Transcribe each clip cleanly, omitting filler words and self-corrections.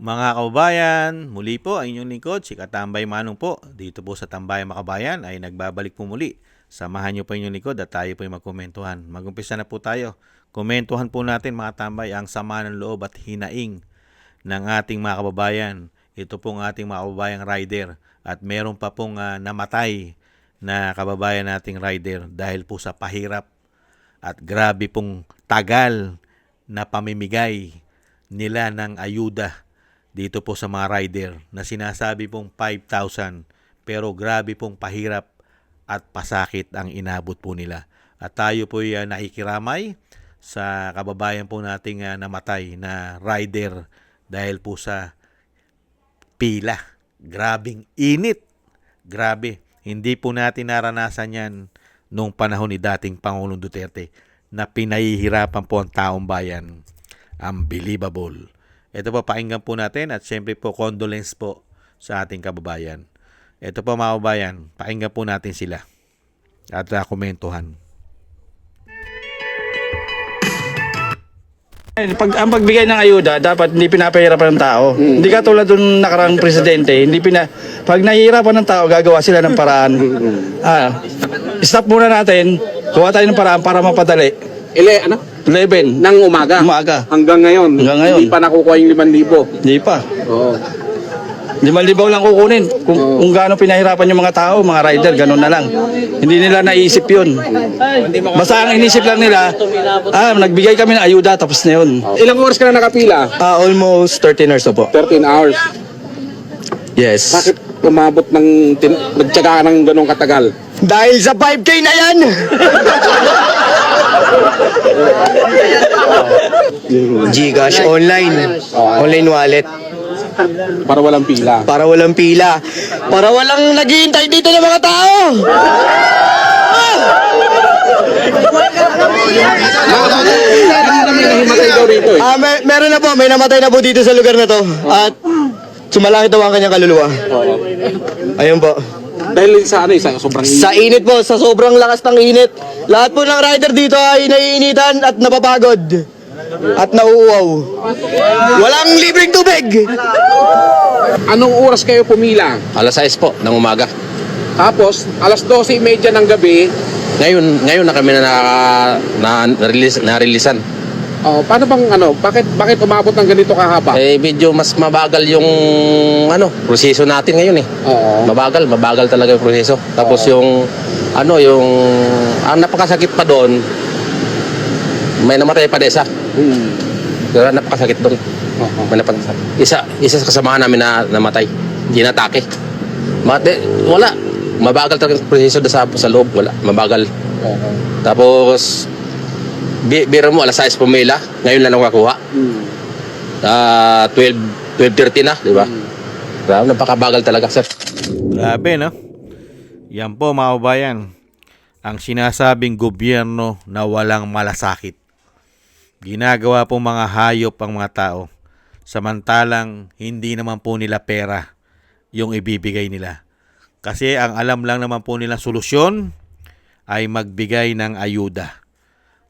Mga kababayan, muli po ang inyong lingkod, si Katambay Manong po. Dito po sa Tambayan Makabayan ay nagbabalik po muli. Samahan niyo po inyong lingkod at tayo po ay magkomentuhan. Mag-umpisa na po tayo. Komentuhan po natin mga tambay ang sama ng loob at hinaing ng ating mga kababayan. Ito pong ating mga kababayang rider at meron pa pong namatay na kababayan nating rider dahil po sa pahirap at grabe pong tagal na pamimigay nila ng ayuda dito po sa mga rider na sinasabi pong 5,000 pero grabe pong pahirap at pasakit ang inabot po nila. At tayo po ay nakikiramay sa kababayan po nating namatay na rider dahil po sa pila. Grabing init. Grabe. Hindi po natin naranasan yan nung panahon ni dating Pangulong Duterte na pinahihirapan po ang taong bayan. Unbelievable. Ito po, pakinggan po natin at syempre po condolence po sa ating kababayan. Ito po mga kababayan, pakinggan po natin sila at komentuhan. Ang pagbigay ng ayuda, dapat hindi pinapahirapan ng tao. Hindi katulad ng nakarang presidente, pag nahihirapan ng tao, gagawa sila ng paraan. Stop muna natin, gawa tayo ng paraan para mapadali. 11 ng umaga. Hanggang ngayon. Hindi pa nakukuha yung 5,000. Hindi pa. Oo. 5,000 lang kukunin. Kung gaano pinahirapan yung mga tao, mga rider, gano'n na lang. Hindi nila naisip yun. Basta ang inisip lang nila, nagbigay kami ng ayuda, tapos na yun. Ilang oras ka na nakapila? Almost 13 hours na po. 13 hours. Yes. Bakit umabot ng nagtyaga ka ng ganong katagal? Dahil sa 5K na yan! Gcash online. Online wallet. Para walang pila. Para walang pila. Para walang naghihintay dito ng mga tao. Nahimatay daw rito eh. Meron na po. May namatay na po dito sa lugar na to. At sumalangit daw ang kanyang kaluluwa. Ayun po. Dahil sa sobrang Sa init po, sa sobrang lakas ng init. Lahat po ng rider dito ay naiinitan at napapagod. At nauuaw. Walang libreng tubig. Anong oras kayo pumila? Alas 6 po ng umaga. Tapos, alas 12:30 ng gabi, Ngayon na kami na-releasean. paano bang bakit umabot ng ganito kahaba? Medyo mas mabagal yung proseso natin ngayon eh. Oo. Mabagal talaga yung proseso. Tapos ang napakasakit pa doon, may namatay pa isa. Pero napakasakit doon. May isa sa kasamahan namin na namatay. Inatake. Wala. Mabagal talaga yung proseso sa loob. Wala. Mabagal. Tapos, biro mo, alas 6 pumila. Ngayon lang nakakuha. 12:30 na, di ba? Napakabagal talaga, sir. Grabe, no? Yan po mga kababayan, ang sinasabing gobyerno na walang malasakit. Ginagawa po mga hayop ang mga tao. Samantalang hindi naman po nila pera yung ibibigay nila. Kasi ang alam lang naman po nilang solusyon ay magbigay ng ayuda.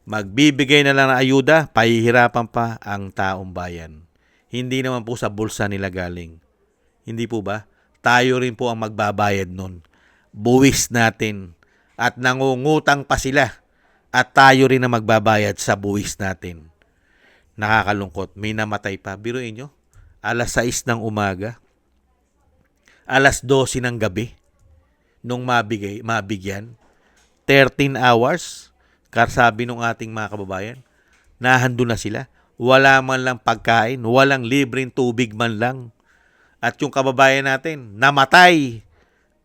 Magbibigay na lang ng ayuda, pahihirapan pa ang taong bayan. Hindi naman po sa bulsa nila galing. Hindi po ba? Tayo rin po ang magbabayad nun. Buwis natin. At nangungutang pa sila. At tayo rin ang magbabayad sa buwis natin. Nakakalungkot. May namatay pa. Biruin nyo, alas 6 ng umaga. Alas 12 ng gabi. Nung mabigyan. 13 hours. Sabi nung ating mga kababayan, nahando na sila. Wala man lang pagkain, walang libreng tubig man lang. At yung kababayan natin, namatay.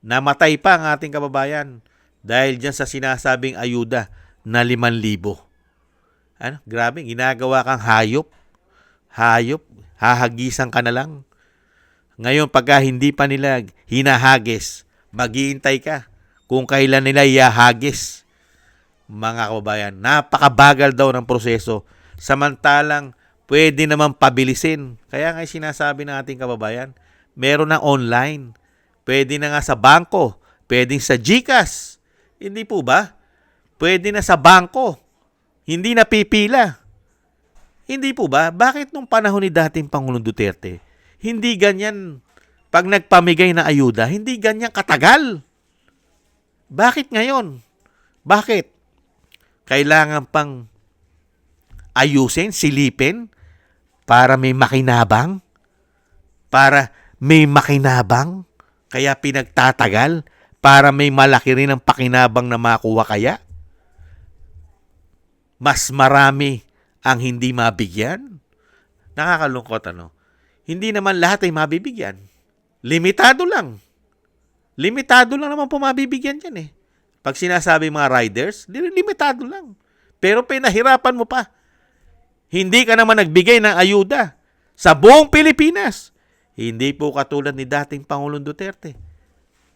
Namatay pa ang ating kababayan dahil dyan sa sinasabing ayuda na 5,000. Grabe, ginagawa kang hayop. Hayop, hahagisan ka na lang. Ngayon, pagka hindi pa nila hinahagis, maghihintay ka kung kailan nila ihahagis. Mga kababayan, napakabagal daw ng proseso. Samantalang, pwede naman pabilisin. Kaya nga sinasabi ng ating kababayan, meron na online. Pwede na nga sa bangko. Pwede sa GCash. Hindi po ba? Pwede na sa bangko. Hindi na pipila. Hindi po ba? Bakit nung panahon ni dating Pangulong Duterte, Hindi ganyan. Pag nagpamigay na ayuda, hindi ganyan katagal. Bakit ngayon? Bakit? Kailangan pang ayusin, silipin, para may makinabang? Para may makinabang? Kaya pinagtatagal? Para may malaki rin ang pakinabang na makuha kaya? Mas marami ang hindi mabigyan? Nakakalungkot, ano? Hindi naman lahat ay mabibigyan. Limitado lang. Limitado lang naman po mabibigyan dyan eh. Pag sinasabi mga riders, limitado lang. Pero pinahirapan mo pa. Hindi ka naman nagbigay ng ayuda sa buong Pilipinas. Hindi po katulad ni dating Pangulong Duterte.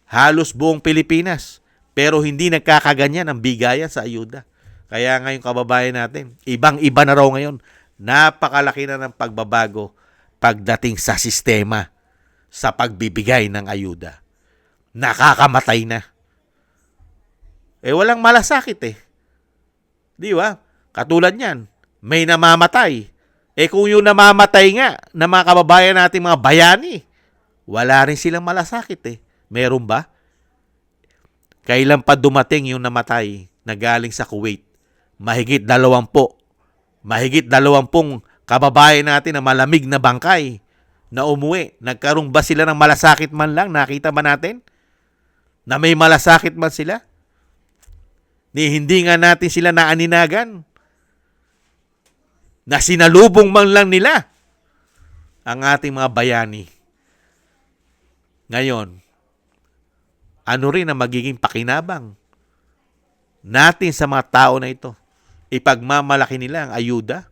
Halos buong Pilipinas. Pero hindi nagkakaganyan ang bigayan sa ayuda. Kaya ngayon kababayan natin, ibang-iba na raw ngayon. Napakalaki na ng pagbabago pagdating sa sistema sa pagbibigay ng ayuda. Nakakamatay na. Walang malasakit eh. Di ba? Katulad niyan, may namamatay. Kung yung namamatay nga na mga kababayan natin mga bayani, wala rin silang malasakit eh. Meron ba? Kailan pa dumating yung namatay na galing sa Kuwait? Mahigit 20. Mahigit 20 kababayan natin na malamig na bangkay na umuwi. Nagkaroon ba sila ng malasakit man lang? Nakita ba natin? Na may malasakit man sila? Hindi nga natin sila naaninagan. Na sinalubong man lang nila ang ating mga bayani. Ngayon, ano rin ang magiging pakinabang natin sa mga tao na ito? Ipagmamalaki nila ang ayuda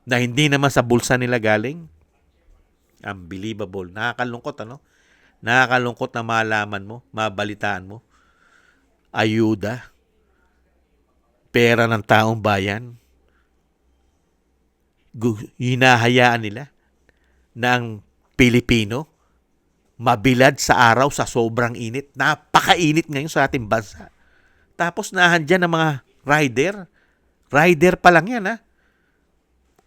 na hindi naman sa bulsa nila galing. Unbelievable. Nakakalungkot, ano? Nakakalungkot na malaman mo, mabalitaan mo. Ayuda. Pera ng taong bayan. Hinahayaan nila na ang Pilipino mabilad sa araw sa sobrang init. Napakainit ngayon sa ating bansa. Tapos nahandyan ang mga rider. Rider pa lang yan, ha?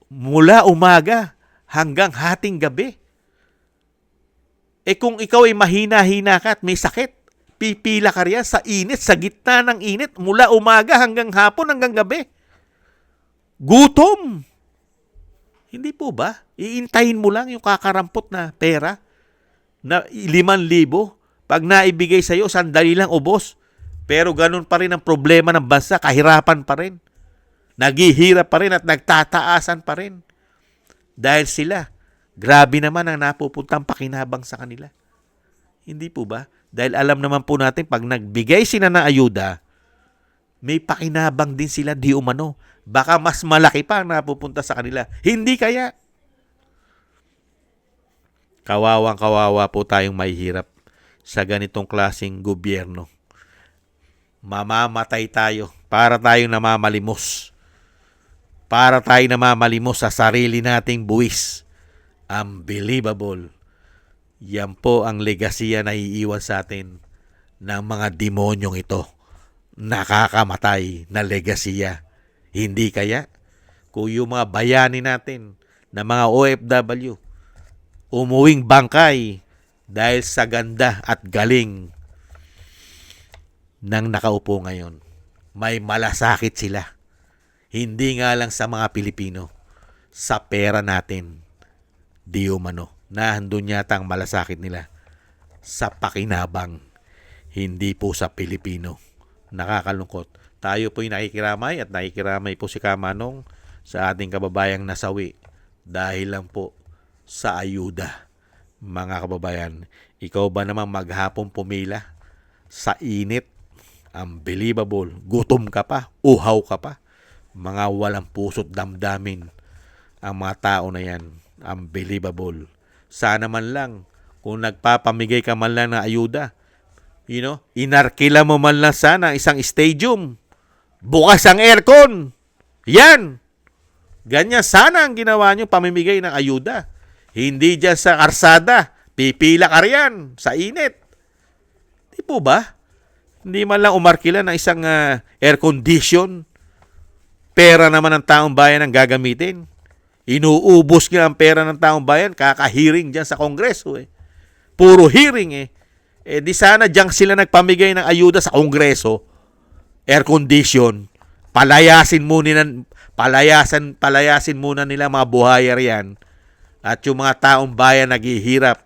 Mula umaga hanggang hating gabi. Kung ikaw ay mahina-hina ka at may sakit, pipila ka riyan sa init, sa gitna ng init, mula umaga hanggang hapon, hanggang gabi. Gutom! Hindi po ba? Iintayin mo lang yung kakarampot na pera na 5,000. Pag naibigay sa'yo, sandali lang ubos. Pero ganun pa rin ang problema ng bansa, kahirapan pa rin. Naghihirap pa rin at nagtataasan pa rin. Dahil sila, grabe naman ang napupuntang pakinabang sa kanila. Hindi po ba? Dahil alam naman po natin, pag nagbigay sila ng ayuda, may pakinabang din sila di umano. Baka mas malaki pa ang napupunta sa kanila. Hindi kaya? Kawawang-kawawa po tayong mahihirap sa ganitong klaseng gobyerno. Mamamatay tayo para tayong namamalimos. Para tayo namamalimos sa sarili nating buwis. Unbelievable. Yan po ang legasiya na iiwan sa atin ng mga demonyong ito. Nakakamatay na legasiya. Hindi kaya? Kung yung mga bayani natin na mga OFW umuwing bangkay dahil sa ganda at galing ng nakaupo ngayon. May malasakit sila. Hindi nga lang sa mga Pilipino, sa pera natin. Di umano. Nahandun yata ang malasakit nila sa pakinabang. Hindi po sa Pilipino. Nakakalungkot. Tayo po'y nakikiramay at nakikiramay po si Kamanong sa ating kababayang nasawi dahil lang po sa ayuda. Mga kababayan, ikaw ba naman maghapong pumila sa init? Unbelievable. Gutom ka pa, uhaw ka pa. Mga walang puso't damdamin ang mga tao na yan. Unbelievable. Sana man lang, kung nagpapamigay ka man lang ng ayuda, inarkila mo man lang sana isang stadium. Bukas ang aircon. Yan. Ganyan sana ang ginawa nyo, pamimigay ng ayuda. Hindi dyan sa karsada. Pipila ka riyan sa init. Di po ba? Hindi man lang umarkila ng isang air condition. Pera naman ng taong bayan ang gagamitin. Inuubos nga ang pera ng taong bayan, kaka-hearing dyan sa Kongreso eh. Puro hearing eh. Eh di sana dyan sila nagpamigay ng ayuda sa Kongreso, air condition, palayasin muna nila mga buhayar yan. At yung mga taong bayan naghihirap,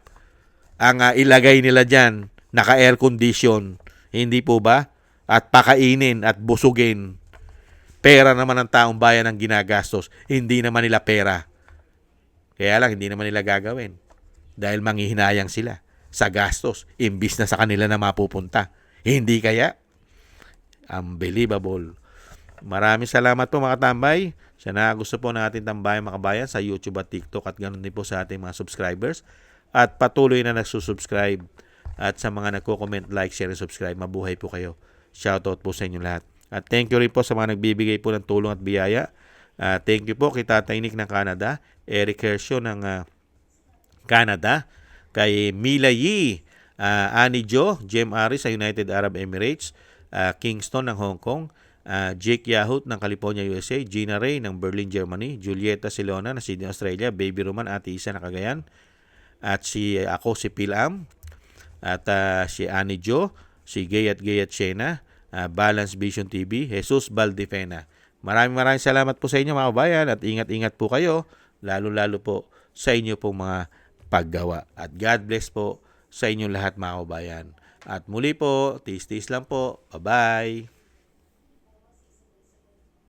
ang ilagay nila dyan, naka-air condition. Hindi po ba? At pakainin at busugin. Pera naman ng taong bayan ang ginagastos. Hindi naman nila pera. Kaya lang, hindi naman nila gagawin. Dahil manghihinayang sila sa gastos, imbis na sa kanila na mapupunta. Hindi kaya? Unbelievable. Maraming salamat po mga tambay. Sa gusto po ng ating tambayan mga kabayan sa YouTube at TikTok at ganoon din po sa ating mga subscribers. At patuloy na nagsusubscribe. At sa mga nagko-comment, like, share, and subscribe, mabuhay po kayo. Shoutout po sa inyo lahat. At thank you rin po sa mga nagbibigay po ng tulong at biyaya. Thank you po kay Tatay Nick ng Canada, Eric Hershaw ng Canada, kay Mila Yee, Annie Jo, Jem Aris sa United Arab Emirates, Kingston ng Hong Kong, Jake Yahut ng California, USA, Gina Ray ng Berlin, Germany, Julieta Silona ng Sydney, Australia, Baby Roman, Ate Isa ng Cagayan, at ako si Pilam, at si Annie Jo, si Gayat Shena, Balance Vision TV, Jesus Valdefena. Maraming salamat po sa inyo mga kabayan at ingat-ingat po kayo, lalo-lalo po sa inyo pong mga paggawa. At God bless po sa inyo lahat mga kabayan. At muli po, tiis-tiis lang po. Bye-bye!